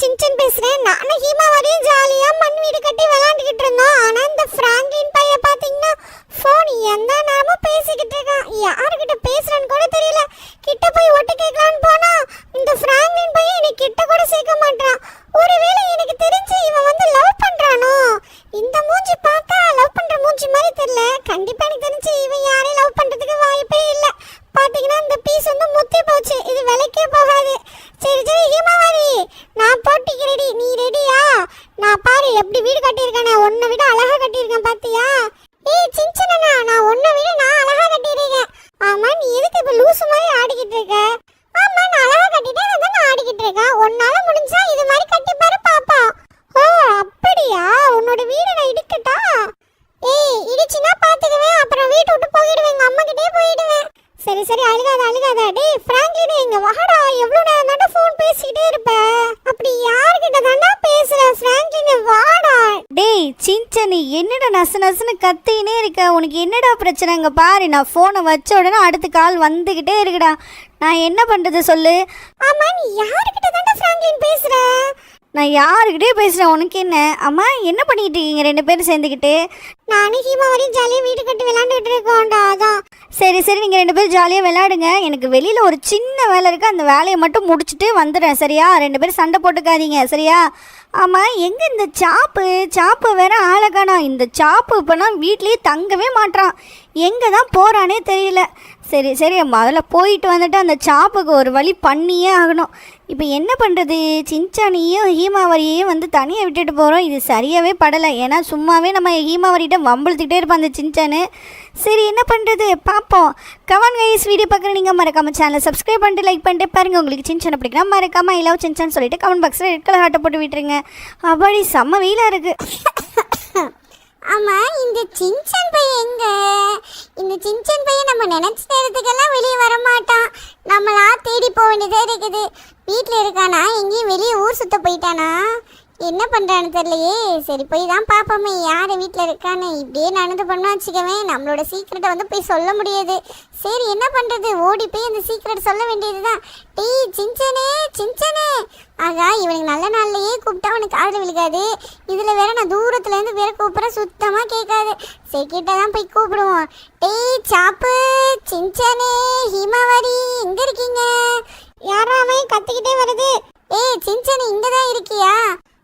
Shinchan பேசுறேன். நானும் ஹீமாவரியும் ஜாலியா மண் வீடு கட்டி விளையாண்டுக்கிட்டு இருந்தோம். ஆனா இந்த பிராங்க்லின் பையன் பாத்தீங்கன்னா போன் எந்த நேரமும் பேசிக்கிட்டு இருக்கான். யாருக்கிட்ட பேசுறான்னு கூட தெரியல. கிட்ட போய் ஒட்டு கேட்கலான்னு போனா இந்த பிராங்க்லின் பையன் என்னை கிட்ட கூட சேர்க்க மாட்டான். ஒருவேளை எனக்கு தெரிஞ்சு இவன் வந்து லவ் பண்றானோ? இந்த மூஞ்சி பார்த்தா லவ் பண்ற மூஞ்சி மாதிரி தெரியல. கண்டிப்பா எனக்கு தெரிஞ்சு இவன் யாரையும் லவ் பண்றதுக்கு வாய்ப்பே இல்லை. பாத்தீங்கன்னா இந்த பீஸ் வந்து முத்தி போச்சு. இது விலைக்கே போகாது. சரி சரி ஹீமாவரி, நான் போட்டிக்கு ரெடி. நீ ரெடியா? நான் பாரு எப்படி வீடு கட்டியிருக்கேன். உன்னை விட அழகா கட்டியிருக்கேன் பாத்தியா? ஏய் சின்சனா, நான் உன்னை விட நான் அழகா கட்டியிருக்கேன். ஆமா, நீ எதுக்கு இப்ப லூசு மாதிரி ஆடிக்கிட்டு இருக்க? ஆமா, நான் அழகா கட்டிட்டேன், அதான் நான் ஆடிக்கிட்டு இருக்கேன். உன்னால முடிஞ்சா இது மாதிரி கட்டி பாரு பாப்பா. ஓ அப்படியா? உன்னோட வீடு நான் இடிக்கட்டா? ஏய் இடிச்சுன்னா பாத்துக்குவேன். அப்புறம் வீட்டை விட்டு போயிடுவேன். எங்க அம்மா கிட்டே போயிடுவேன். சரி சரி அழுகாத அழுகாத. டேய் பிராங்க்லின், இங்க வாடா. எவ்வளவு நேரம் தாண்டா ஃபோன் பேசிக்கிட்டே இருப்ப? அப்படி யார்கிட்ட தாண்டா பேசுற? பிராங்க்லின் வாடா. டேய் சின்சன், நீ என்னடா நசு நசுன்னு கத்தினே இருக்க? உனக்கு என்னடா பிரச்சனை? இங்கே பாரு, நான் ஃபோனை வச்ச உடனே அடுத்த கால் வந்துக்கிட்டே இருக்குடா. நான் என்ன பண்ணுறது சொல்லு? ஆமா, நீ யார்கிட்ட தாண்டா பிராங்க்லின் பேசுற? நான் யாருக்கிட்டே பேசுகிறேன், உனக்கு என்ன? அம்மா என்ன பண்ணிக்கிட்டு இருக்கீங்க ரெண்டு பேரும் சேர்ந்துக்கிட்டு? நானும் ஹீமாவரியும் ஜாலியாக வீடு கட்டி விளையாண்டுட்டு இருக்கோம்டா. அதான். சரி சரி, நீங்கள் ரெண்டு பேரும் ஜாலியாக விளையாடுங்க. எனக்கு வெளியில் ஒரு சின்ன வேலை இருக்குது, அந்த வேலையை மட்டும் முடிச்சுட்டு வந்துடுறேன் சரியா? ரெண்டு பேரும் சண்டை போட்டுக்காதீங்க சரியா? ஆமாம், எங்கே இந்த சாப்பு வேற ஆளை காணோம். இந்த சாப்பு இப்போனா வீட்லேயே தங்கவே மாட்டான். எங்கே தான் போகிறானே தெரியல. சரி சரி, முதல்ல போயிட்டு வந்துட்டு அந்த சாப்புக்கு ஒரு வழி பண்ணியே ஆகணும். இப்போ என்ன பண்ணுறது? சின்சானியும் ஹீமாவரியையும் வந்து தனியாக விட்டுட்டு போகிறோம். இது சரியாகவே படலை. ஏன்னா சும்மாவே நம்ம ஹீமாவரிகிட்ட வம்பளுத்துக்கிட்டே இருப்பான் அந்த சின்சானு. சரி என்ன பண்ணுறது பார்ப்போம். கமெண்ட் கைஸ், வீடியோ பார்க்குற நீங்கள் மறக்காமல் சேனலை சப்ஸ்கிரைப் பண்ணிட்டு லைக் பண்ணிட்டு பாருங்கள். உங்களுக்கு சின்சான் பிடிக்கலாம் மறக்காமல் ஐ லவ் சின்சான் சொல்லிட்டு கமெண்ட் பாக்ஸில் ரெட் கலர் ஹார்ட்டை போட்டு விட்டுருங்க. அப்படி செம்ம வெயிலாக இருக்குது. ஆமா, இந்த சின்சன் பையன் எங்க? இந்த சின்சன் பையன் நம்ம நினைச்ச நேரத்துக்கெல்லாம் வெளியே வர மாட்டான். நம்மளா தேடி போக வேண்டியதே இருக்குது. வீட்டில் இருக்கானா? எங்கேயும் வெளியே ஊர் சுத்த போயிட்டானா? என்ன பண்ணுறான்னு தெரியலையே. சரி போய் தான் பார்ப்போமே யார் வீட்டில் இருக்கான்னு. இப்படியே நடந்து பண்ணா வச்சுக்கவே நம்மளோட சீக்கிரட்டை வந்து போய் சொல்ல முடியாது. சரி என்ன பண்ணுறது? ஓடி போய் அந்த சீக்கிரட் சொல்ல வேண்டியது தான். டேய் சின்சனே. ஆகா, இவனுக்கு நல்ல நாள்லையே கூப்பிட்டா அவனுக்கு காதில் விழுகாது. இதில் வேற நான் தூரத்துலேருந்து வேற கூப்பிட்ற சுத்தமாக கேட்காது. சரி கிட்ட தான் போய் கூப்பிடுவோம். டேய் சாப்பு, சின்சனே, ஹீமாவரி எங்கே இருக்கீங்க? யாரோ அவன் கத்திக்கிட்டே வருது. ஏய் சின்சனே, இங்கே தான் இருக்கியா?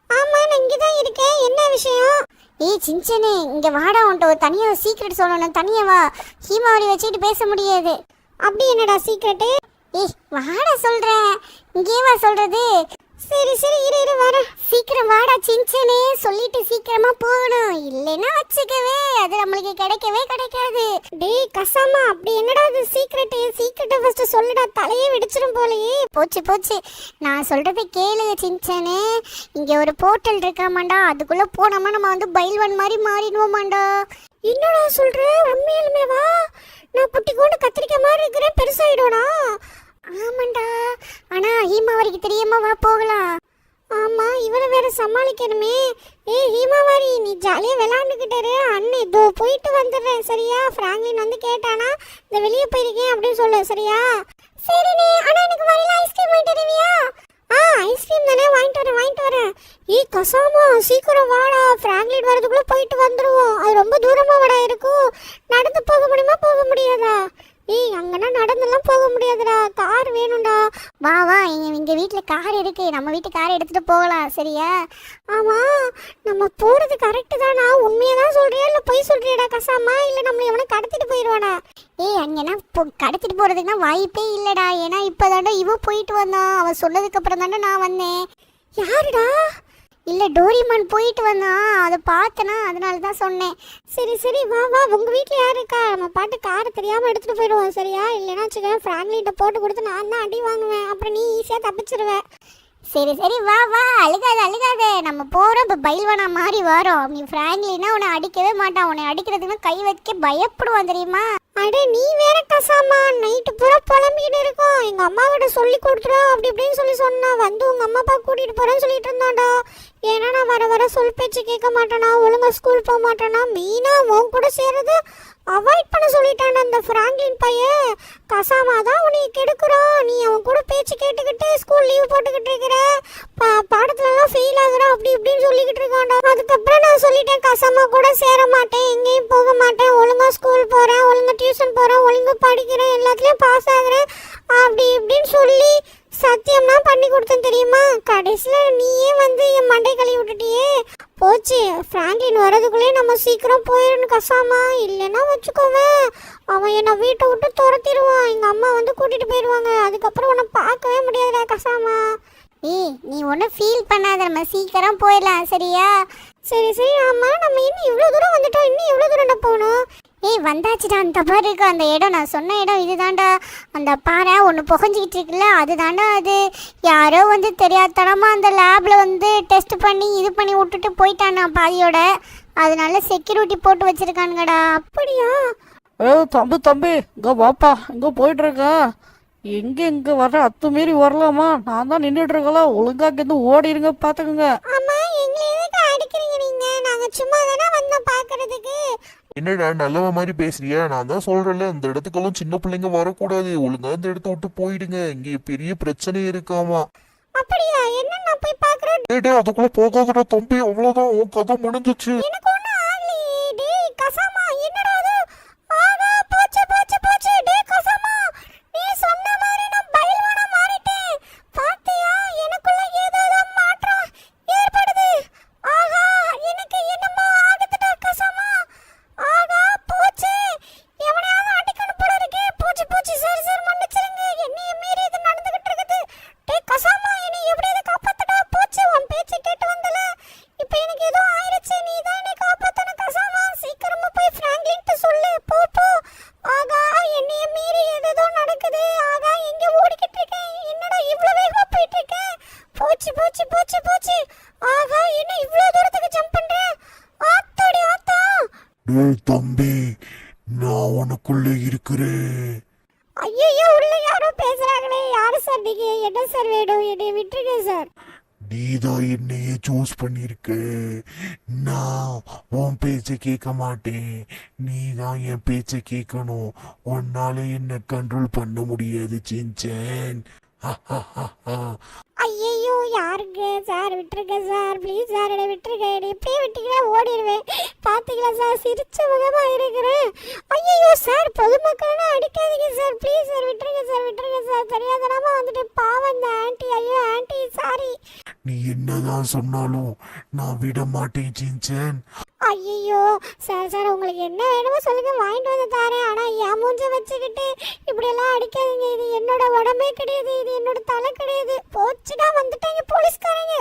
ஆமா, நான் இங்கே தான் இருக்கேன். என்ன விஷயம்? ஏய் சின்சனே, இங்கே வாடா. உன்ட்ட ஒரு தனியாக சீக்ரெட் சொல்லணும். தனியாக வா. ஹீமாவரி வச்சுட்டு பேச முடியாது. அப்படி என்னடா சீக்ரெட்டு? ஏய் வாடா சொல்கிறேன். இங்கே வா சொல்கிறது. சரி சரி இரு வர. சீக்கிரம் வாடா சின்சனே. சொல்லிட்டு சீக்கிரமா போகணும். இல்லைன்னா வச்சுக்கவே அது நம்மளுக்கு கிடைக்கவே கிடைக்காது. டேய் கசாமா, அப்படி என்னடா அது சீக்ரெட்? சீக்ரெட்டை ஃபர்ஸ்ட் சொல்லுடா. தலையே வெடிச்சிரும் போலயே. போச்சு நான் சொல்றதை கேளு சின்சனே. இங்க ஒரு போர்ட்டல் இருக்காமாண்டா. அதுக்குள்ள போனோமா நம்ம வந்து பைல்வான் மாதிரி மாறிடுவோமாண்டா. என்னடா சொல்ற? உண்மையிலுமே வா. நான் புட்டி கொண்டு கத்திரிக்காய் மாதிரி இருக்கிறேன். பெருசாயிடும்டா. ஆமாண்டா, ஆனா ஹீமாவரிக்கு தெரியாம வா போகலாம். ஆமா, இவனை வேற சமாளிக்கணுமே. ஏய் ஹீமாவரி, நீ ஜாலியா விளையாண்டுக்கிட்டாரு. அண்ணே இதோ போயிட்டு வந்துடுறேன் சரியா? பிராங்க்லின் வந்து கேட்டானா இந்த வெளியே போயிருக்கேன் அப்படின்னு சொல்லு சரியா? சரிண்ணே. ஆனா எனக்கு வரையில ஐஸ்கிரீம் வாங்கிட்டு வருவியா? ஐஸ்கிரீம் தானே, வாங்கிட்டு வரேன். ஏய் கசாமா, சீக்கிரம் வாடா. பிராங்க்லின் வரதுக்குள்ள போயிட்டு வந்துருவோம். அது ரொம்ப தூரமா வாடா இருக்கும். நடந்து போக முடியுமா? போக முடியாதா? ஏய் அங்கன்னா நடந்தெல்லாம் போக முடியாதுடா. கார் வேணும்டா. வா எங்கள் வீட்டில் கார் இருக்கு. நம்ம வீட்டு காரை எடுத்துகிட்டு போகலாம் சரியா? ஆமாம், நம்ம போகிறது கரெக்டு தானா? உண்மையாக தான் சொல்கிறியா இல்லை பொய் சொல்கிறியாடா கசாமா? இல்லை நம்மளை எவனை கடத்திட்டு போயிடுவானா? ஏய் அங்கேனா கடத்திட்டு போகிறதுக்குனா வாய்ப்பே இல்லைடா. ஏன்னா இப்போ தாண்டா இவன் போயிட்டு வந்தான். அவன் சொன்னதுக்கப்புறம் தாண்டா நான் வந்தேன். யாருடா? இல்லை டோரிமான் போயிட்டு வந்தான். அதை பார்த்தனா, அதனால தான் சொன்னேன். சரி வா. உங்கள் வீட்டில் யார் இருக்கா? நம்ம பாட்டு காரை தெரியாமல் எடுத்துகிட்டு போயிடுவோம் சரியா? இல்லைன்னா வச்சுக்கேன் ஃப்ராங்க்லின்ட்ட போட்டு கொடுத்து நான் தான் அடி வாங்குவேன். அப்புறம் நீ ஈஸியாக தப்பிச்சிருவேன். சரி வா அழுகாத. நம்ம போகிறோம். இப்போ பைல்வானா மாதிரி வரோம். நீ ஃப்ராங்க்லினா உன்னை அடிக்கவே மாட்டான். உன்னை அடிக்கிறதுக்குன்னா கை வைக்க பயப்படுவான் தெரியுமா? அடே நீ வேற கசாமா, நைட்டு பூரா புலம்பிக்கிட்டு இருக்கோம். எங்கள் அம்மாவிட்ட சொல்லி கொடுத்துரும் அப்படி இப்படின்னு சொன்னா வந்து உங்கள் அம்மா அப்பா கூட்டிகிட்டு போகிறேன்னு சொல்லிட்டு இருந்தாண்டா. ஏன்னா நான் வர சொல் பேச்சு கேட்க மாட்டேனா, ஒழுங்காக ஸ்கூல் போக மாட்டேனா, மெயினாக உன் கூட சேர்றது அவாய்ட் பண்ண சொல்லிட்டான் அந்த ஃப்ராங்க்லின் பையன். கசாமா தான் உன்னை கெடுக்குறான். நீ அவன் கூட பேச்சு கேட்டுக்கிட்டு ஸ்கூல் லீவ் போட்டுக்கிட்டு இருக்கிற. பாடத்துல அப்படின்னு சொல்லிக்கிட்டு இருக்கான்டா. அதுக்கப்புறம் நான் சொல்லிட்டேன் கசாமா கூட சேர மாட்டேன், எங்கேயும் போக மாட்டேன், ஒழுங்கா ஸ்கூல் போறேன், ஒழுங்கா டியூஷன் போறேன், ஒழுங்கா படிக்கிறேன், எல்லாத்துலயும் பாஸ் ஆகுறேன் அப்படி இப்படின்னு சொல்லி சத்தியம்லாம் பண்ணி கொடுத்தேன் தெரியுமா. கடைசியில் நீயே வந்து என் மண்டை கழுவி விட்டுட்டியே. போச்சு, பிராங்க்லின் வரதுக்குள்ளே நம்ம சீக்கிரம் போயிடணும் கசாமா, இல்லைன்னா வச்சுக்கோவேன் அவன் என்னை வீட்டை விட்டு துரத்திடுவான், எங்கள் அம்மா வந்து கூட்டிகிட்டு போயிடுவாங்க, அதுக்கப்புறம் உன்னை பார்க்கவே முடியாதுடா கசாமா. நீ ஒன்றும் ஃபீல் பண்ணாத, நம்ம சீக்கிரம் போயிடலாம் சரியா? சரி சரி. ஆமாம், நம்ம இன்னும் இவ்வளோ தூரம் வந்துட்டோம், இன்னும் எவ்வளோ தூரம்டா போகணும்? வந்தாச்சுடா, அந்த பாரு இருக்கு அந்த இடம், நான் சொன்ன இடம் இதுதான்டா. அந்த பாறை ஒன்று புகஞ்சிக்கிட்டு இருக்குல்ல, அதுதான்டா அது. யாரோ வந்து தெரியாதனமாக அந்த லேபில் வந்து டெஸ்ட் பண்ணி இது பண்ணி விட்டுட்டு போயிட்டானா பாதியோட, அதனால செக்யூரிட்டி போட்டு வச்சிருக்கானுங்கடா. அப்படியா? தம்பி இங்கே வாப்பா, இங்கே போயிட்டு இருக்கா, எங்கே வர அத்துமீறி வரலாமா? நான் தான் நின்றுட்டு இருக்கலாம், ஒழுங்கா இருந்து ஓடிடுங்க பார்த்துக்குங்க. ஆமா, எங்களை எதுக்கு அடிக்கிறீங்க நீங்க? நாங்க சும்மா தானே வந்தோம் பார்க்கறதுக்கு. என்னடா நல்லவ மாதிரி பேசுறியா? நான் தான் சொல்றேன்ல, இந்த இடத்துக்கெல்லாம் சின்ன பிள்ளைங்க வரக்கூடாது, ஒழுங்கா இந்த இடத்த விட்டு போயிடுங்க, இங்க பெரிய பிரச்சனை இருக்காமா. அப்படியா? என்ன, நான் போய் பார்க்கறேன். டேய் அதுக்குள்ள போகாதடா தம்பி, அவ்வளவுதான், உன் கதை முடிஞ்சிச்சு. எனக்கு ஒண்ணும் ஆகலையே. டேய் கசாமா, என்னடா அது? ஆகா, போச்சு போச்சு போச்சு. டேய் கசாமா, நீ சொன்ன மாதிரி நான் பயில்வானா மாறிட்டேன். பாத்தியா, எனக்குள்ள ஏதோ மாற்றம் ஏற்படுது. ஆகா, எனக்கு என்னமோ ஆகுதுடா கசாமா. ஆகா, போச்சு, எவனையாவது அடிக்கணும் போல இருக்கே. போச்சு போச்சு, சார் சார் மன்னிச்சிருங்க, என்னைய மீறி இது நடந்துகிட்டு இருக்குது. டேய் கசாமா, என்னை எப்படியாவது காப்பாத்துடா. போச்சு, உன் பேச்சு கேட்டு வந்தல, இப்போ எனக்கு ஏதோ ஆயிருச்சு, நீ தான் என்னை காப்பாத்தணும் கசாமா. சீக்கிரமா போய் பிராங்க்லின்ட்ட சொல்லு, போ போ. ஆகா, என்னைய மீறி ஏதோ நடக்குது. ஆகா, எங்க ஓடிக்கிட்டு இருக்கேன், என்னடா இவ்வளவு வேகமா போயிட்டு இருக்கேன். போச்சு போச்சு போச்சு போச்சு. ஆகா, என்ன இவ்வளவு தூரத்துக்கு ஜம்ப் பண்றேன். ஆத்தாடி ஆத்தா. டேய் தம்பி, நான் உனக்குள்ள இருக்கிறேன். ஐயோ, உள்ள யாரோ பேசுறாங்களே. யாரு சார் நீங்க? என்ன சார் வேணும்? என்னை விட்டுருங்க சார். நீதான் என்னையே சூஸ் பண்ணிருக்க, நான் உன் பேச்சை கேட்க மாட்டேன், நீதான் என் பேச்சை கேட்கணும். உன்னால என்ன கண்ட்ரோல் பண்ண முடியாது சின்சேன். ஐயோ, யாருங்க சார்? விட்டுருங்க சார், ப்ளீஸ் சார், என்னை விட்டுருங்க. என்னை எப்படியே விட்டீங்கன்னா ஓடிடுவேன். பார்த்தீங்களா சார், சிரிச்ச முகமாக இருக்கிறேன். ஐயோ சார், பொதுமக்கள்னா அடிக்காதீங்க சார், ப்ளீஸ் சார், விட்டுருங்க சார், விட்டுருங்க சார். தெரியாதனமா வந்துட்டு பாவம் இந்த ஆண்டி. ஐயோ ஆண்டி, சாரி. நீ என்னதான் சொன்னாலும் நான் விட மாட்டேன் சின்சேன். ஐயோ சார் சார், உங்களுக்கு என்ன வேணுமோ சொல்லுங்க, வாங்கிட்டு வந்து தாரேன். ஆனால் என் மூஞ்ச வச்சுக்கிட்டு இப்படியெல்லாம் அடிக்காதீங்க. இது என்னோட உடம்பே கிடையாது, இது என்னோட தலை கிடையாது. போச்சுடா, வந்துட்டாங்க போலீஸ்காரங்க.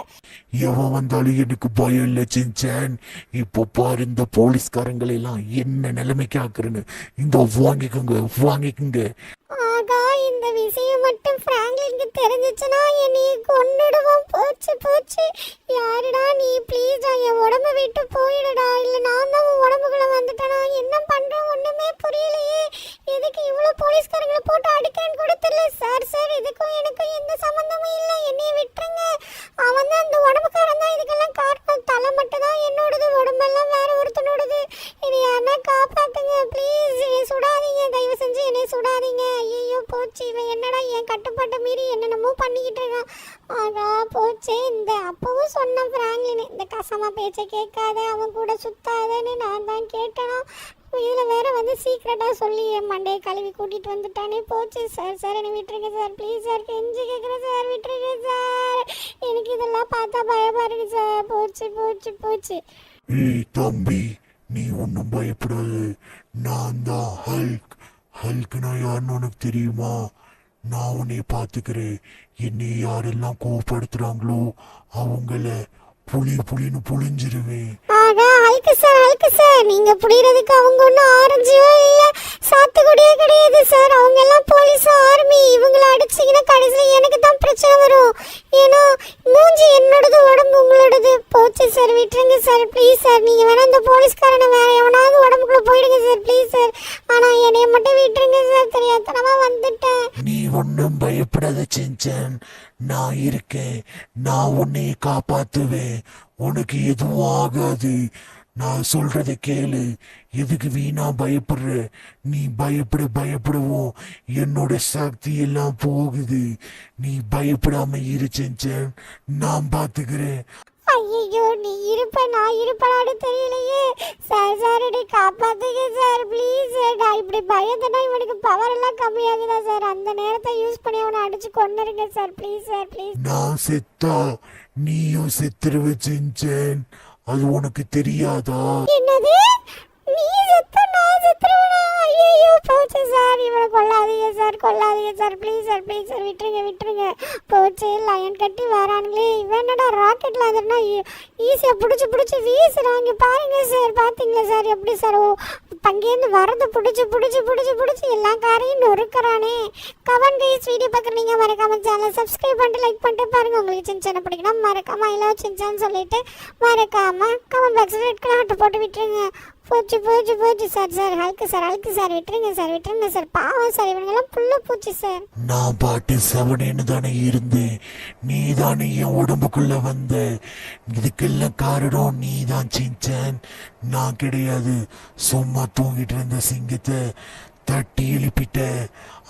எவன் வந்தாலும் எனக்கு பயம் இல்லை சின்சேன். இப்போ பாரு இந்த போலீஸ்காரங்களை எல்லாம் என்ன நிலைமைக்கு ஆக்குறேன்னு. இந்த வாங்கிக்கோங்க. ஆகா, இந்த விஷயம் மட்டும் பிராங்க்லினுக்கு தெரிஞ்சிச்சுன்னா என்னை கொன்னுடுவோம். போச்சு போச்சு. யாருடா நீ? ப்ளீஸ் என் உடம்பு விட்டு போயிடுடா, இல்லை நான் தான் உன் உடம்புக்குள்ள வந்துட்டேனா? என்ன பண்றேன் ஒண்ணுமே புரியலையே. எதுக்கு இவ்வளோ போலீஸ்காரங்களை போட்டு அடிக்கிறேன்னு கூட தெரியல. சார் சார், இதுக்கும் எனக்கும் எந்த சம்மந்தமும் இல்லை, என்னைய விட்டுருங்க. அவன் தான் அந்த உடம்புக்காரன் தான் இதுக்கெல்லாம் காரணம். தலை மட்டும் தான் என்னோடது, உடம்பெல்லாம் வேற ஒருத்தனோடது. என்னை யாருன்னா காப்பாத்துங்க ப்ளீஸ். என்னை சுடாதீங்க, தயவு செஞ்சு என்னை சுடாதீங்க. ஐயோ போச்சு, இவன் என்னடா என் கட்டுப்பாட்டை மீறி என்னென்னமோ பண்ணிக்கிட்டு இருக்கான். ஆகா போச்சு. இந்த அப்பவும் சொன்ன பிராங்க்லின், இந்த கசமா பேச்சை கேட்காத, அவன் கூட சுத்தாதன்னு நான் தான் கேட்டேனா. இதில் வேற வந்து சீக்கிரட்டாக சொல்லி என் மண்டையை கழுவி கூட்டிகிட்டு வந்துட்டானே. போச்சு சார் சார், என்னை விட்டுருங்க சார், ப்ளீஸ் சார், கெஞ்சி கேட்குறேன் சார், விட்டுருங்க சார். எனக்கு இதெல்லாம் பார்த்தா பயமா இருக்கு சார். போச்சு போச்சு போச்சு. ஏய் தம்பி, நீ ஒன்றும் பயப்படாது, நான் தான் ஹல்க்னா யாருன்னு உனக்கு தெரியுமா? நான் உன்னை பார்த்துக்கிறேன். என்னை யாரெல்லாம் கோவப்படுத்துறாங்களோ அவங்கள புளின்னு புளிஞ்சிருவேன். ஆகா, ஹல்கு சார், நீங்க புடிறதுக்கு அவங்க ஒன்றும் ஆரஞ்சியோ இல்லை சாத்துக்குடியே கிடையாது சார். அவங்க எல்லாம் போலீஸ் ஆர்மி. இவங்களை அடிச்சிங்கன்னா கடைசியில் எனக்கு தான் பிரச்சனை வரும். ஏன்னா மூஞ்சி என்னோடது, உடம்பு உங்களோடது. போச்சு சார், விட்டுருங்க சார், ப்ளீஸ் சார். நீங்கள் வேணா இந்த போலீஸ்காரனை வேற எவனாவது உடம்புக்குள்ளே போயிடுங்க சார், ப்ளீஸ் சார். ஆனால் என்னைய மட்டும் விட்டுருங்க சார், தெரியாதனமா வந்துட்டேன். நீ ஒன்றும் பயப்படாத சின்சேன், நான் இருக்கேன், நான் உன்னை காப்பாத்துவேன், உனக்கு எதுவும் ஆகாது. நான் சொல்றதை கேளு, எதுக்கு வீணா பயப்படுற? நீ பயப்படுவோம் என்னோட சக்தி எல்லாம் போகுது. நீ பயப்படாம இரு சின்சேன், நான் பாத்துக்கிறேன். ஐயோ நீ இருப்ப நான் இருப்பனான்னு தெரியலையே. சார் சார் என்னை காப்பாத்துங்க சார் ப்ளீஸ் சார். நான் இப்படி பயந்தனா இவனுக்கு பவர் எல்லாம் கம்மியாகுதா சார்? அந்த நேரத்தை யூஸ் பண்ணி அவனை அடிச்சு கொன்னுருங்க சார் ப்ளீஸ் சார் ப்ளீஸ். நான் செத்தா நீயும் செத்துருவ சின்சன், அது உனக்கு தெரியாதா? என்னது நீ செத்த நான் செத்துருவனா? ஐயோ போச்சு சார். இவனை கொல்லாதீங்க சார் கொல்லாதீங்க சார் ப்ளீஸ் சார் விட்டுருங்க விட்டுருங்க. போச்சு லயன் கட்டி வரானுங்களே. இவன் என்னடா ராக்கெட்ல வந்துனா ஈஸியாக பிடிச்சி வீசுறாங்க பாருங்க சார். பார்த்தீங்களா சார் எப்படி சார் அங்கேருந்து வரது பிடிச்சி எல்லா காரையும் நொறுக்கிறானே. கவன் கைஸ் வீடியோ பார்க்குறீங்க மறக்காம சேனல் சப்ஸ்கிரைப் பண்ணிட்டு லைக் பண்ணிட்டு பாருங்க. உங்களுக்கு சின்ன பிடிக்கணும் மறக்காம ஐ லவ் சின்சான்னு சொல்லிட்டு மறக்காம கமெண்ட் பாக்ஸில் ரெட் கலர் ஹார்ட் போட்டு விட்டுருங்க. போச்சு சார் அழுக்கு சார் விட்டுருங்க சார் பாவம் சார் இவங்கெல்லாம் புள்ள பூச்சி சார். நான் பாட்டு செவனேன்னு தானே இருந்தேன், நீ தானே என் உடம்புக்குள்ள வந்த. இதுக்கெல்லாம் காரணம் நீ தான் சின்சன், நான் கிடையாது. சும்மா தூங்கிட்டு இருந்த சிங்கத்தை தட்டி எழுப்பிட்ட,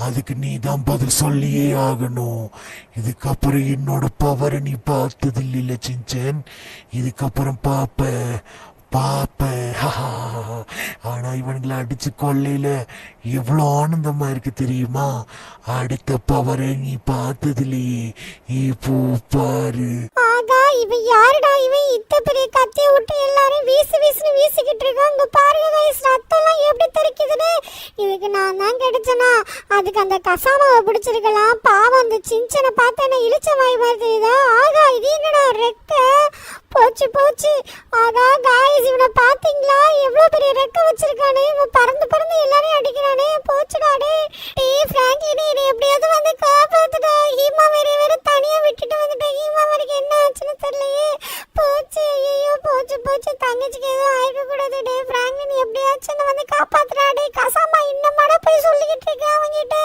அதுக்கு நீ தான் பதில் சொல்லியே ஆகணும். இதுக்கப்புறம் என்னோட பவரை நீ பார்த்தது இல்ல சின்சன், இதுக்கப்புறம் பாப்ப. ஆனா இவனுங்களை அடிச்சு கொள்ளையில எவ்வளவு ஆனந்தமா இருக்கு தெரியுமா? அடுத்த பவரை நீ பார்த்ததுலயே இப்போ பாரு. ஆகா இவன் யாருடா? இவன் இத்த பெரிய கத்திய விட்டு எல்லாரும் வீசுன்னு வீசிக்கிட்டு இருக்காங்க பாருங்க கைஸ். ரத்தம்லாம் எப்படி தெரிக்குதுன்னு. இதுக்கு நான் தான் கிடைச்சனா? அதுக்கு அந்த கசாமாவை பிடிச்சிருக்கலாம். பாவம் அந்த சின்சனை பார்த்தா என்ன இழிச்ச வாய் மாதிரி தெரியுதா? ஆகா இது என்னடா ரெக்க? போச்சு. ஆகா காய்ஸ் இவனை பாத்தீங்களா? எவ்வளவு பெரிய ரெக்க வச்சிருக்கானே. இவன் பறந்து எல்லாரையும் அடிக்கிறானே. போச்சுடா டேய் பிராங்க்லின் என்னை எப்படியாவது வந்து காப்பாத்துடா. ஹீமா வேற தனியா விட்டுட்டு வந்துட்டேன். ஹீமா வரைக்கும் என்ன ஆச்சுன்னு தெரியலையே. போச்சு ஐயோ போச்சு. தங்கச்சிக்கு எதுவும் ஆயிக்க கூடாது. டேய் பிராங்க்லின் எப்படியாச்சும் வந்து காப்பாத்துடா. டேய் கசாமா இன்னமாடா போய் சொல்லிக்கிட்டு இருக்கேன் அவங்கிட்ட.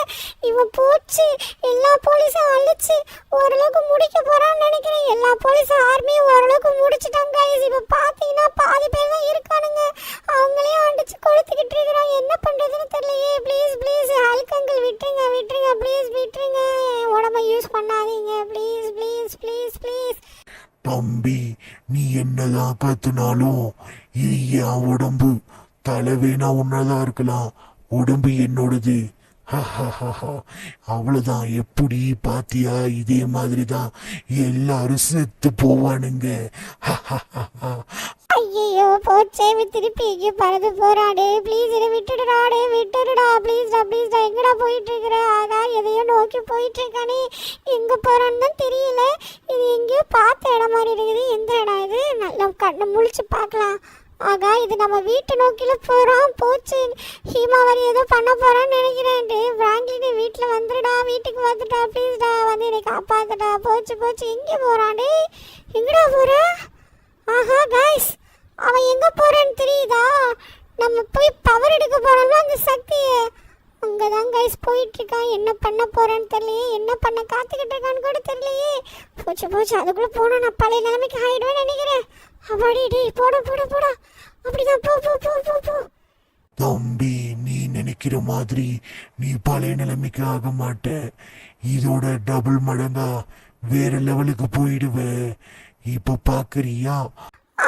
இவன் போச்சு எல்லா போலீஸும் அழிச்சு ஓரளவுக்கு முடிக்க போறான்னு நினைக்கிறேன். எல்லா போலீஸும் ஆர்மியும் ஓரளவுக்கு முடிச்சுட்டாங்க கைஸ். இப்ப பாத்தீங்கன்னா பாதி பேர் தான் இருக்கானுங்க. அவங்களையும் அடிச்சு கொளுத்திக்கிட்டு இருக்கிறோம். என்ன பண்றதுன்னு தெரியலையே. ப்ளீஸ் ஹல்க் அங்கிள் விட்டுருங்க ப்ளீஸ் விட்டுருங்க. உடம்ப யூஸ் பண்ணாதீங்க ப்ளீஸ். தம்பி நீ என்னதான் கத்துனாலும் இது என் உடம்பு. தலைவேனா உன்னதான் இருக்கலாம், உடம்பு என்னோடது. அவ்வளவுதான். எப்படி பாத்தியா? இதே மாதிரிதான் எல்லாரும் செத்து போவானுங்க. ஐயோ போச்சே திருப்பி எங்கே பறந்து போறாடே. ப்ளீஸ் என்னை விட்டுடுடா ப்ளீஸ்டா எங்கடா போயிட்டு இருக்கிற? அதான் எதையோ நோக்கி போயிட்டு இருக்கானே. எங்க போறான்னு தான் தெரியல. இது எங்கேயோ பார்த்த இடம் மாதிரி இருக்குது. எந்த இடம் இது? நல்லா கண்ணை முழிச்சு பார்க்கலாம். ஆகா இது நம்ம வீட்டு நோக்கில போறோம். போச்சு ஹீமா வரி ஏதோ பண்ண போறான்னு நினைக்கிறேன். பிராங்க்லின் வீட்டில் வந்துடுடா, வீட்டுக்கு வந்துட்டா ப்ளீஸ்டா வந்து என்னை காப்பாத்துடா. போச்சு எங்கே போறான்? எங்கடா போற? ஆஹா கைஸ் அவன் எங்க போறான்னு தெரியுதா? நம்ம போய் பவர் எடுக்க போறோம்ல அந்த சக்தியை, அங்கதான் கைஸ் போயிட்டு இருக்கான். என்ன பண்ண போறான்னு தெரியலையே, என்ன பண்ண காத்துக்கிட்டு இருக்கான்னு கூட தெரியலையே. போச்சு அதுக்குள்ள போனா நான் பழைய நிலைமைக்கு ஆயிடுவேன்னு நினைக்கிறேன். அப்பாடி டேய் போட அப்படிதான் போ. தம்பி நீ நினைக்கிற மாதிரி நீ பழைய நிலைமைக்கு ஆக மாட்ட. இதோட டபுள் மடங்கா வேற லெவலுக்கு போயிடுவ. இப்ப பாக்குறியா?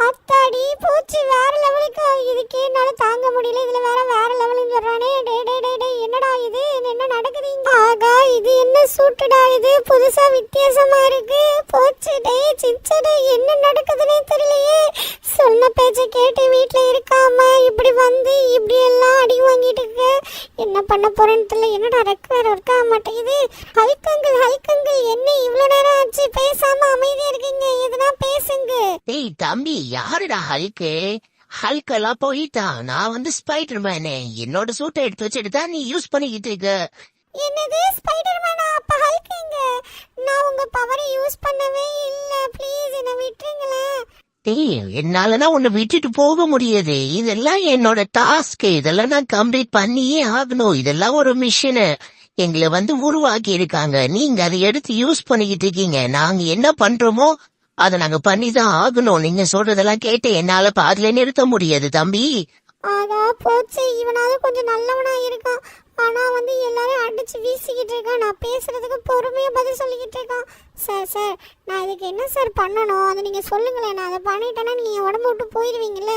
ஆத்தாடி போச்சு வேற லெவலுக்கு. இதுக்கே என்னால தாங்க முடியல. இதுல வேற லெவலுன்னு சொல்றானே. டே என்னடா இது? என்ன நடக்குது இங்க? ஆகா இது என்ன சூட்டுடா? இது புதுசா வித்தியாசமா இருக்கு. போச்சு டேய் சின்சனே என்ன நடக்குதுன்னே தெரியலையே. சொன்ன பேச்ச கேட்டு வீட்டுல இருக்காம இப்படி வந்து இப்படி எல்லாம் அடி வாங்கிட்டு இருக்க. என்ன பண்ண போறேன்னு தெரியல. என்னடா ரெக் வேற இருக்க மாட்டேங்குது. ஹல்க் அங்கிள் என்ன இவ்வளவு நேரம் ஆச்சு பேசாம அமைதியா இருக்கீங்க? எதுனா பேசுங்க. டேய் தம்பி யாருடா ஹல்க்கு? ஹல்கெல்லாம் போயிட்டான். நான் வந்து ஸ்பைடர் மேனு. என்னோட சூட்டை எடுத்து வச்சுட்டு தான் நீ யூஸ் பண்ணிக்கிட்டு இருக்க. என்னது ஸ்பைடர்மேனா? அப்ப ஹல்க் எங்க? நான் உங்க பவரை யூஸ் பண்ணவே இல்ல. ப்ளீஸ் என்ன விட்டுருங்களேன். டேய் என்னாலனா உன்னை விட்டுட்டு போக முடியாது. இதெல்லாம் என்னோட டாஸ்க். இதெல்லாம் நான் கம்ப்ளீட் பண்ணியே ஆகணும். இதெல்லாம் ஒரு மிஷினு எங்களை வந்து உருவாக்கி இருக்காங்க. நீங்க அதை எடுத்து யூஸ் பண்ணிக்கிட்டு இருக்கீங்க. நாங்க என்ன பண்றோமோ அதை நாங்க பண்ணிதான் ஆகணும். நீங்க சொல்றதெல்லாம் கேட்டு என்னால பாதியில நிறுத்த முடியாது தம்பி. ஆகா போச்சு இவனாவது கொஞ்சம் நல்லவனா இருக்கான். ஆனால் வந்து எல்லாரும் அடித்து வீசிக்கிட்டு இருக்கான். நான் பேசுகிறதுக்கு பொறுமையாக பதில் சொல்லிக்கிட்டு இருக்கான். சார் நான் இதுக்கு என்ன சார் பண்ணணும், அதை நீங்கள் சொல்லுங்களேன். நான் அதை பண்ணிட்டேன்னா நீங்கள் உடம்பு விட்டு போயிடுவீங்கல்ல.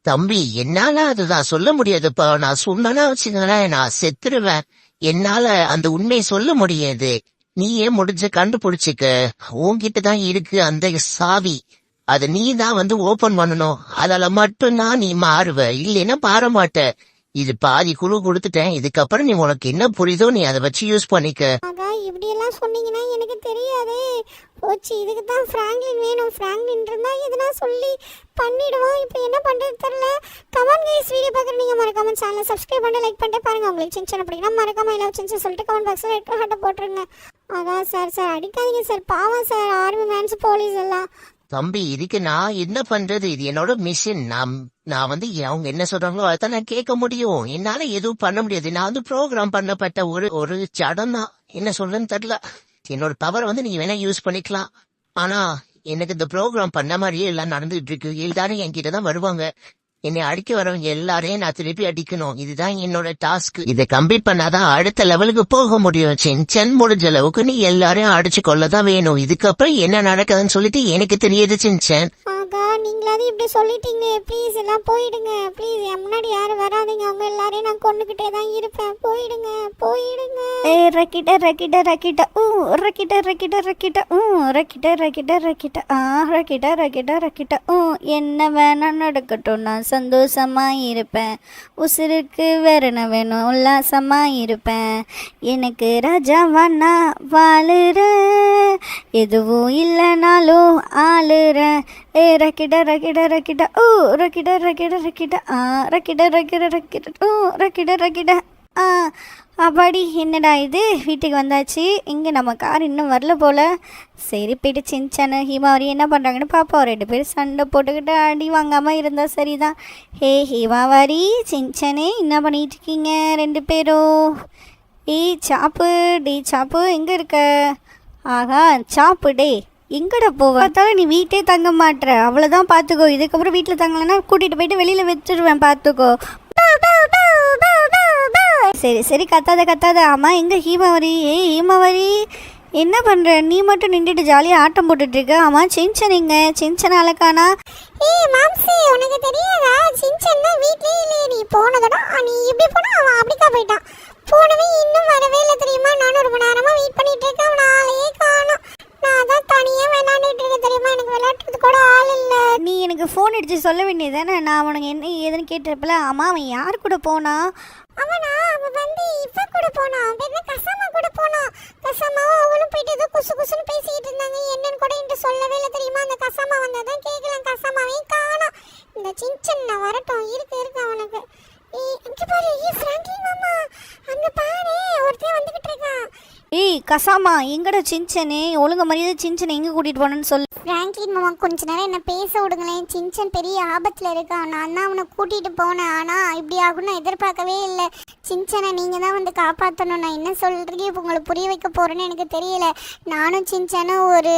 தம்பி, என்னால அதுதான் சொல்ல முடியாதுப்பா. நான் சொன்னா வச்சுங்களேன், நான் செத்துருவேன். என்னால அந்த உண்மையை சொல்ல முடியாது. நீயே முடிஞ்ச கண்டுபிடிச்சிக்க. உன்கிட்ட தான் இருக்கு அந்த சாவி. அத நீ தான் வந்து ஓபன் பண்ணணும். அதால மட்டும்தான் நீ மாறுவ, இல்லைன்னா பார மாட்ட. இது பாதி குழு கொடுத்துட்டேன். இதுக்கப்புறம் நீ உனக்கு என்ன புரியுதோ நீ அதை வச்சு யூஸ் பண்ணிக்க. ஆகா, இப்படியெல்லாம் சொன்னீங்கன்னா எனக்கு தெரியாதே போச்சு. இதுக்கு தான் ஃப்ராங்க்லின் வேணும். ஃப்ராங்க்லின் இருந்தால் எதுனா சொல்லி பண்ணிடுவோம். இப்போ என்ன பண்ணுறது தெரில. கமெண்ட் கைஸ், வீடியோ பார்க்குற நீங்கள் மறக்காம சேனலை சப்ஸ்கிரைப் பண்ணி லைக் பண்ணிட்டு பாருங்கள். உங்களுக்கு சின்ன பிடிக்கும் மறக்காம இல்லை சின்ன சொல்லிட்டு கமெண்ட் பாக்ஸில் ரெட் ஹார்ட்டை போட்டுருங்க. அதான் சார் அடிக்காதீங்க சார், பாவம் சார், ஆர்மி மேன்ஸ் போலீஸ் எல்லாம். தம்பி, இதுக்கு நான் என்ன பண்றது? இது என்னோட மிஷின். நான் வந்து அவங்க என்ன சொல்றாங்களோ அதான் நான் கேட்க முடியும். என்னால எதுவும் பண்ண முடியாது. நான் வந்து ப்ரோக்ராம் பண்ணப்பட்ட ஒரு சடம் தான். என்ன சொல்றேன்னு தெரியல. என்னோட பவர் வந்து நீங்க வேணா யூஸ் பண்ணிக்கலாம். ஆனா எனக்கு இந்த ப்ரோக்ராம் பண்ண மாதிரியே எல்லாம் நடந்துட்டு இருக்கு. எல்லாரும் என்கிட்ட தான் வருவாங்க. என்னை அடிக்க வரவங்க எல்லாரையும் நான் திருப்பி அடிக்கணும். இதுதான் என்னோட டாஸ்க். இதை கம்ப்ளீட் பண்ணாதான் அடுத்த லெவலுக்கு போக முடியும். சின்சன் முடிஞ்ச அளவுக்கு நீ எல்லாரையும் அடிச்சு கொள்ளதான் வேணும். இதுக்கப்புறம் என்ன நடக்குதுன்னு சொல்லிட்டு எனக்கு தெரியுது சின்சன். ஆகா, நீங்களாவது இப்படி சொல்லிட்டீங்க. ப்ளீஸ் எல்லாம் போயிடுங்க. ப்ளீஸ் என் முன்னாடி யாரும் வராதீங்க. அவங்க எல்லாரையும் நான் கொண்டுகிட்டே தான் இருப்பேன். போயிடுங்க. ஏ ரக்கிட்ட ரக்கிட்ட ரக்கிட்ட ரக்கிட்ட ரக்கிட்ட ரக்கிட்ட ரக்கிட்ட ரக்கிட்ட ரக்கிட்ட ரக்கிட்ட ரக்கிட்ட ரக்கிட்ட என்ன வேணா நடக்கட்டும், நான் சந்தோஷமா இருப்பேன். உசுருக்கு வேற என்ன வேணும், உல்லாசமா இருப்பேன். எனக்கு ராஜாவா நான் வாழுறேன், எதுவும் இல்லைனாலும் ஆளுறேன். ஏ ரக்கிட்ட ரக்கிட்ட ரக்கிட்ட ரக்கிட்ட ரக்கிட்ட ரக்கிட்ட ரக்கிட்ட ரக்கிட்ட ரக்கிட்ட ரக்கிட்ட ரக்கிட்ட அப்பாடி. என்னடா இது, வீட்டுக்கு வந்தாச்சு. இங்கே நம்ம கார் இன்னும் வரல போல். சரி, போய்ட்டு சின்சானு ஹீமாவரி என்ன பண்ணுறாங்கன்னு பார்ப்போம். 2 பேரும் சண்டை போட்டுக்கிட்டு அடி வாங்காமல் இருந்தால் சரிதான். ஹே ஹீமாவாரி, சின்சானே என்ன பண்ணிகிட்டு இருக்கீங்க 2 பேரும்? சாப்பு சாப்பு எங்கே இருக்க? ஆகா, சாப்பு எங்கடா பார்த்தாலும் நீ வீட்டே தங்க மாட்டுற. அவ்வளோதான், பார்த்துக்கோ. இதுக்கப்புறம் வீட்டில் தங்கலைன்னா கூட்டிகிட்டு போயிட்டு வெளியில் வச்சுருவேன், பார்த்துக்கோ. சரி கத்தாத. ஆமாம், எங்கே ஹீமாவரி? ஹீமாவரி என்ன பண்ணுற? நீ மட்டும் நின்றுட்டு ஜாலியாக ஆட்டம் போட்டுட்ருக்க. ஆமாம், சின்சன் எங்க? சின்சன் அழகானா? மாம்சி, உனக்கு தெரியாதா? சின்சன் தான் வீட்லேயே இல்லையே. நீ போனதோட நீ இப்படி போனா அவன் அப்படிக்கா போயிட்டான். போனவே இன்னும் வரவே இல்லை தெரியுமா? நானும் ரொம்ப நேரமாக வெயிட் பண்ணிட்டு இருக்கேன். அவன் ஆளையே காணும். நான் தான் தனியாக விளையாண்டுட்டு இருக்கேன் தெரியுமா? எனக்கு விளையாட்டுறது கூட ஆள் இல்லை. நீ எனக்கு ஃபோன் அடித்து சொல்ல வேண்டியதானே? நான் அவனுக்கு என்ன ஏதுன்னு கேட்டிருப்பல. ஆமாம், அவன் யார் கூட போனா? அவன் வந்து இவ கூட போனான். அவன் பேர் கசாமா கூட போனான். கசாமாவும் அவளும் போயிட்டு ஏதோ குசு குசுன்னு பேசிக்கிட்டு இருந்தாங்க. என்னன்னு கூட என்கிட்ட சொல்லவே இல்லை தெரியுமா? அந்த கசாமா வந்தாதான் கேட்கலாம். கசாமாவையும் காணோம். இந்த சின்சன் நான் வரட்டும், இருக்கு அவனுக்கு. இங்க பாரு, ஃப்ராங்க்லின் மாமா, அங்க பாரு, ஒருத்தன் வந்துகிட்டு இருக்கான். கசாமா, எங்கடா சின்சனே? ஒழுங்க மரியாதை சின்சனை எங்கே கூட்டிகிட்டு போனேன்னு சொல்லு. ஃப்ராங்க்லின் மாமா, கொஞ்ச நேரம் என்ன பேச விடுங்களேன். சின்சன் பெரிய ஆபத்தில் இருக்கான். நான் தான் அவனை கூட்டிகிட்டு போனேன். ஆனால் இப்படி ஆகும்னு நான் எதிர்பார்க்கவே இல்லை. சின்சனை நீங்கள் தான் வந்து காப்பாற்றணும். நான் என்ன சொல்கிறீங்க இப்போ உங்களுக்கு புரிய வைக்க போகிறேன்னு எனக்கு தெரியல. நானும் சின்சனும் ஒரு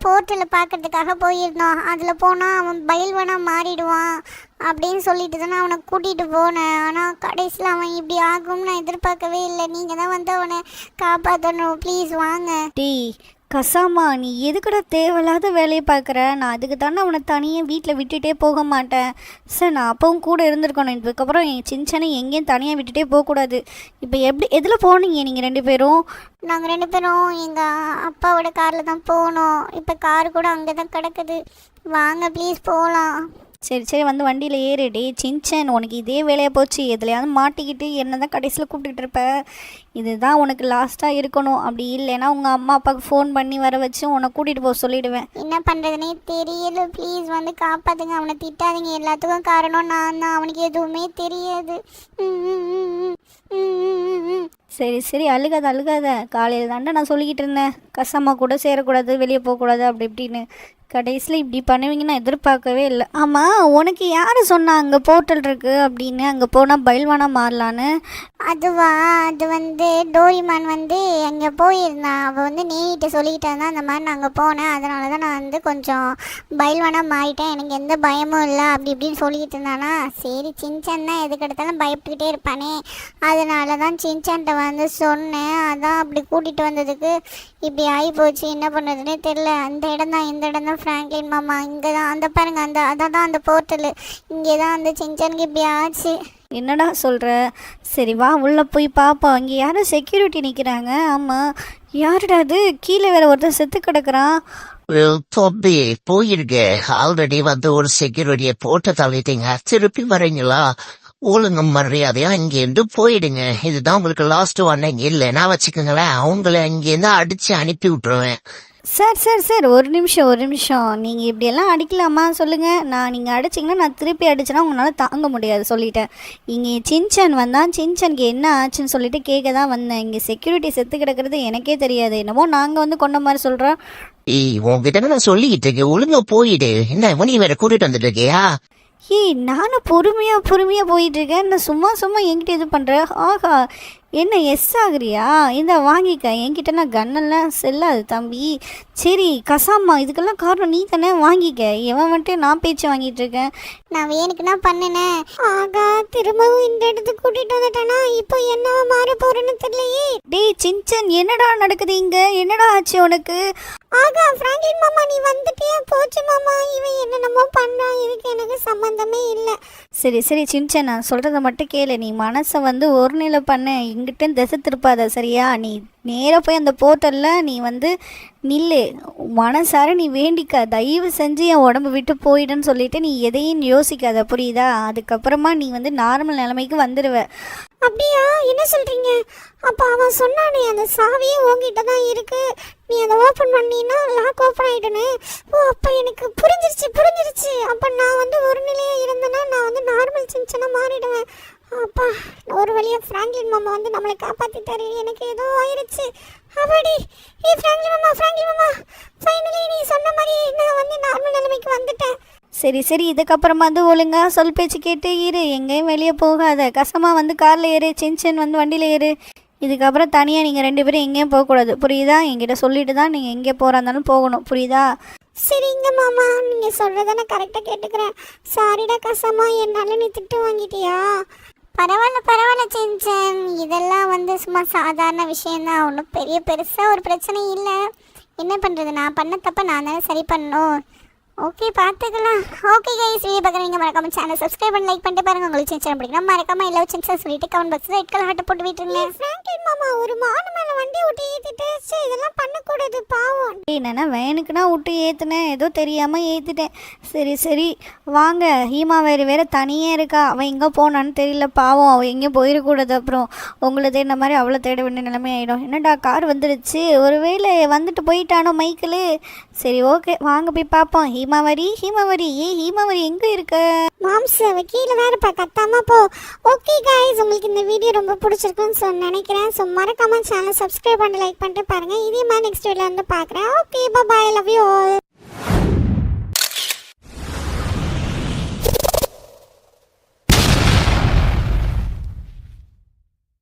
போர்ட்டலை பார்க்கறதுக்காக போயிருந்தோம். அதில் போனால் அவன் பயில்வனாக மாறிடுவான் அப்படின்னு சொல்லிட்டு தானே அவனை கூட்டிகிட்டு போனேன். ஆனால் கடைசியில் அவன் இப்படி ஆகும்னு நான் எதிர்பார்க்கவே இல்லை. நீங்கள் தான் வந்து அவனை காப்பாற்றணும். ப்ளீஸ் வாங்க. கசாமா, நீ எதுக்கட தேவையில்லாத வேலையை பார்க்குற? நான் அதுக்கு தானே அவனை தனியாக வீட்டில் விட்டுட்டே போக மாட்டேன். சார், நான் அப்பவும் கூட இருந்திருக்கணும். இதுக்கப்புறம் என் சின்சனை எங்கேயும் தனியாக விட்டுட்டே போகக்கூடாது. இப்போ எதில் போனீங்க நீங்கள் 2 பேரும்? நாங்கள் 2 பேரும் எங்கள் அப்பாவோட காரில் தான் போனோம். இப்போ கார் கூட அங்கே தான் கிடக்குது. வாங்க ப்ளீஸ் போகலாம். சரி, வந்து வண்டியில் ஏறிடி. சின்சன், உனக்கு இதே வேலையாக போச்சு. எதுலையாவது மாட்டிக்கிட்டு என்ன தான் கடைசியில் கூப்பிட்டுட்டு இருப்ப. இதுதான் உனக்கு லாஸ்ட்டாக இருக்கணும். அப்படி இல்லைன்னா உங்கள் அம்மா அப்பாவுக்கு ஃபோன் பண்ணி வர வச்சு உன்னை கூட்டிகிட்டு போக சொல்லிவிடுவேன். என்ன பண்ணுறதுனே தெரியல. ப்ளீஸ் வந்து காப்பாற்றுங்க. அவனை திட்டாதீங்க. எல்லாத்துக்கும் காரணம் நான் தான். அவனுக்கு எதுவுமே தெரியாது. சரி சரி, அழுகாத அழுகாத. காலையில் தாண்டா நான் சொல்லிக்கிட்டு இருந்தேன், கசம்மா கூட சேரக்கூடாது, வெளியே போகக்கூடாது அப்படி இப்படின்னு. கடைசியில் இப்படி பண்ணுவீங்கன்னு நான் எதிர்பார்க்கவே இல்லை. ஆமாம், உனக்கு யார் சொன்னா அங்கே போர்ட்டல் இருக்குது அப்படின்னு, அங்கே போனால் பயில்வானா மாறலான்னு? அதுவா, அது வந்து டோரிமான் வந்து அங்கே போயிருந்தான். அவள் வந்து நீகிட்ட சொல்லிக்கிட்டு இருந்தா, அந்த மாதிரி நான் அங்கே போனேன், அதனால தான் நான் வந்து கொஞ்சம் பயில்வானாக மாறிட்டேன், எனக்கு எந்த பயமும் இல்லை அப்படி இப்படின்னு சொல்லிக்கிட்டு இருந்தானா. சரி, சின்சான் தான் எதுக்கு எடுத்தாலும் பயப்பட்டுக்கிட்டே இருப்பானே, அதனால தான் சின்சான்ட்ட வந்து சொன்னேன். அதான் அப்படி கூட்டிகிட்டு வந்ததுக்கு இப்படி ஆகி போச்சு. என்ன பண்ணுறதுனே தெரில. அந்த இடம் தான், இந்த இடம் தான் ஃப்ராங்க்லின் மாமா. இங்கே தான் அந்த பாருங்க, அதான் அந்த போர்ட்டலு. இங்கே தான் அந்த சின்சானுக்கு இப்படி ஆச்சு. என்னடா சொல்கிற? சரி வா, உள்ளே போய் பார்ப்போம். அங்கே யாரும் செக்யூரிட்டி நிற்கிறாங்க. ஆமாம், யாருடா அது? கீழே வேற ஒருத்தர் செத்து கிடக்குறான். தம்பி போயிருக்க, ஆல்ரெடி வந்து ஒரு செக்யூரிட்டியை போட்டு தள்ளிட்டீங்க, திருப்பி வரீங்களா? ஒழுங்கு மரியாதையா இங்கேருந்து போயிடுங்க. இதுதான் உங்களுக்கு லாஸ்ட் வார்னிங். இல்லைன்னா வச்சுக்கோங்களேன், அவங்கள இங்கேருந்து அடிச்சு அனுப்பி விட்டுருவேன். சார் சார் சார், ஒரு நிமிஷம். நீங்கள் இப்படியெல்லாம் அடிக்கலாமா சொல்லுங்கள்? நீங்கள் அடிச்சிங்கன்னா நான் திருப்பி அடிச்சேன்னா உங்களால் தாங்க முடியாது, சொல்லிட்டேன். இங்கே சின்சான் வந்தான், சின்சானுக்கு என்ன ஆச்சுன்னு சொல்லிட்டு கேட்க தான் வந்தேன். இங்கே செக்யூரிட்டி செத்து கிடக்கிறது எனக்கே தெரியாது, என்னமோ நாங்கள் வந்து கொண்ட மாதிரி சொல்கிறோம். உங்ககிட்ட நான் சொல்லிக்கிட்டு இருக்கேன், ஒழுங்கா போயிடு. என்ன நீ வேற கூட்டிட்டு வந்துட்டு இருக்கியா? நானும் பொறுமையாக போயிட்டுருக்கேன். நான் சும்மா என்கிட்ட இது பண்ணுறேன். ஆஹா, என்ன எஸ் ஆகுறியா? இந்த வாங்கிக்க. என்கிட்ட நான் கன்னெல்லாம் செல்லாது தம்பி. சரி கசாமா, இதுக்கெல்லாம் காரணம் நீ தானே, வாங்கிக்க. எவன் வந்துட்டு நான் பேச்சு வாங்கிட்டு இருக்கேன். நான் வேணுக்குன்னா பண்ணினேன். ஆகா, திரும்பவும் இந்த இடத்துக்கு கூட்டிகிட்டு வந்துட்டேன்னா இப்போ என்னவா மாற போகிறேன்னு தெரியலையே. டேய் சின்சன், என்னடா நடக்குது இங்கே? என்னடா ஆச்சு உனக்கு? ஆகா, ஃப்ராங்க்லின் மாமா நீ வந்துட்டியா? போச்சு மாமா, இவன் என்னென்னமோ பண்ணுறான், இதுக்கு எனக்கு சம்மந்தமே இல்லை. சரி சின்சன், நான் சொல்கிறத மட்டும் கேளு. நீ மனசை வந்து ஒரு நிலை பண்ண, இங்கிட்ட திசை திருப்பாத, சரியா? நீ நேராக போய் அந்த போர்ட்டலில் நீ வந்து நில்லு. மனசார நீ வேண்டிக்க, தயவு செஞ்சு என் உடம்பு விட்டு போயிடுன்னு சொல்லிட்டு நீ எதையும் யோசிக்காத, புரியுதா? அதுக்கப்புறமா நீ வந்து நார்மல் நிலைமைக்கு வந்துடுவ. அப்படியா? என்ன சொல்கிறீங்க? அப்போ அவன் சொன்னானே அந்த சாவியே உங்ககிட்ட தான் இருக்குது, நீ அதை ஓப்பன் பண்ணினா லாக் ஓப்பன் ஆகிடுன்னு. ஓ, அப்போ எனக்கு புரிஞ்சிருச்சு. அப்போ நான் வந்து ஒரு நிலையாக இருந்தேன்னா நான் வந்து நார்மல் சின்சனாக மாறிடுவேன். அப்பா, ஒரு வழியாக ஃப்ராங்க்லின் மாமா வந்து நம்மளை காப்பாற்றிட்டாரு. எனக்கு ஏதோ ஆயிடுச்சு. அப்படி ஃப்ராங்க்லின் மாமா ஃபைனலி நீ சொன்ன மாதிரி நான் வந்து நார்மல் நிலைமைக்கு வந்துட்டேன். சரி, இதுக்கப்புறமா வந்து ஒழுங்கா சொல் பேச்சு கேட்டு இரு, எங்கேயும் வெளியே போகாத. கசமா வந்து காரில் ஏறு, சின்சன் வந்து வண்டியில் ஏறு. இதுக்கப்புறம் தனியாக நீங்கள் 2 பேரும் எங்கேயும் போகக்கூடாது, புரியுதா? என்கிட்ட சொல்லிட்டு தான் நீங்கள் எங்கே போகிறா இருந்தாலும் போகணும், புரியுதா? சரிங்க மாமா, நீங்கள் சொல்கிறத நான் கரெக்டாக கேட்டுக்கிறேன். சாரிடா கசமா, என்னால் நீ திட்டு வாங்கிட்டியா? பரவாயில்ல சின்சன், இதெல்லாம் வந்து சும்மா சாதாரண விஷயந்தான், ஒன்றும் பெருசாக ஒரு பிரச்சனை இல்லை. என்ன பண்ணுறது, நான் பண்ண தப்ப நான் தானே சரி பண்ணணும். ஓகே, பார்த்துக்கலாம். ஓகே கைஸ், வீடியோ பார்க்குறீங்க மறக்காம சேனல் சப்ஸ்கிரைப் பண்ணி லைக் பண்ணிட்டு பாருங்க. உங்களுக்கு சின்சன் பிடிக்கும் மறக்காம எல்லா சின்சன் சொல்லிட்டு கமெண்ட் பாக்ஸில் ரெட் கலர் ஹார்ட் போட்டு விட்டுருங்க. ஃப்ராங்க்லின் மாமா ஒரு மான மேலே வண்டி விட்டு ஏற்றிட்டு இதெல்லாம் பண்ணக்கூடாது, பாவம். என்னன்னா வேணுக்குன்னா விட்டு ஏற்றுனேன், ஏதோ தெரியாமல் ஏற்றிட்டேன். சரி வாங்க. ஹீமா வேற தனியாக இருக்கா, அவன் எங்கே போனான்னு தெரியல, பாவம். அவள் எங்கேயும் போயிடக்கூடாது, அப்புறம் உங்களை தேடின மாதிரி அவளை தேட வேண்டிய நிலைமை ஆகிடும். என்னடா கார் ஒருவேளை வந்துட்டு போயிட்டானோ மைக்கிள். சரி ஓகே, வாங்க போய் பார்ப்போம். ஹீமாவரி ஹீமாவரி எங்கே இருக்க? மாம்ஸ், அவ கீழே வேறு கத்தாம போ. ஓகே கைஸ், உங்களுக்கு இந்த வீடியோ ரொம்ப பிடிச்சிருக்குன்னு நினைக்கிறேன். ஸோ மறக்காம சேனல் சப்ஸ்கிரைப் பண்ணி லைக் பண்ணிட்டு பாருங்கள். இதே மாதிரி நெக்ஸ்ட் வீடியோவில் வந்து பார்க்குறேன். Okay, bye, love you all.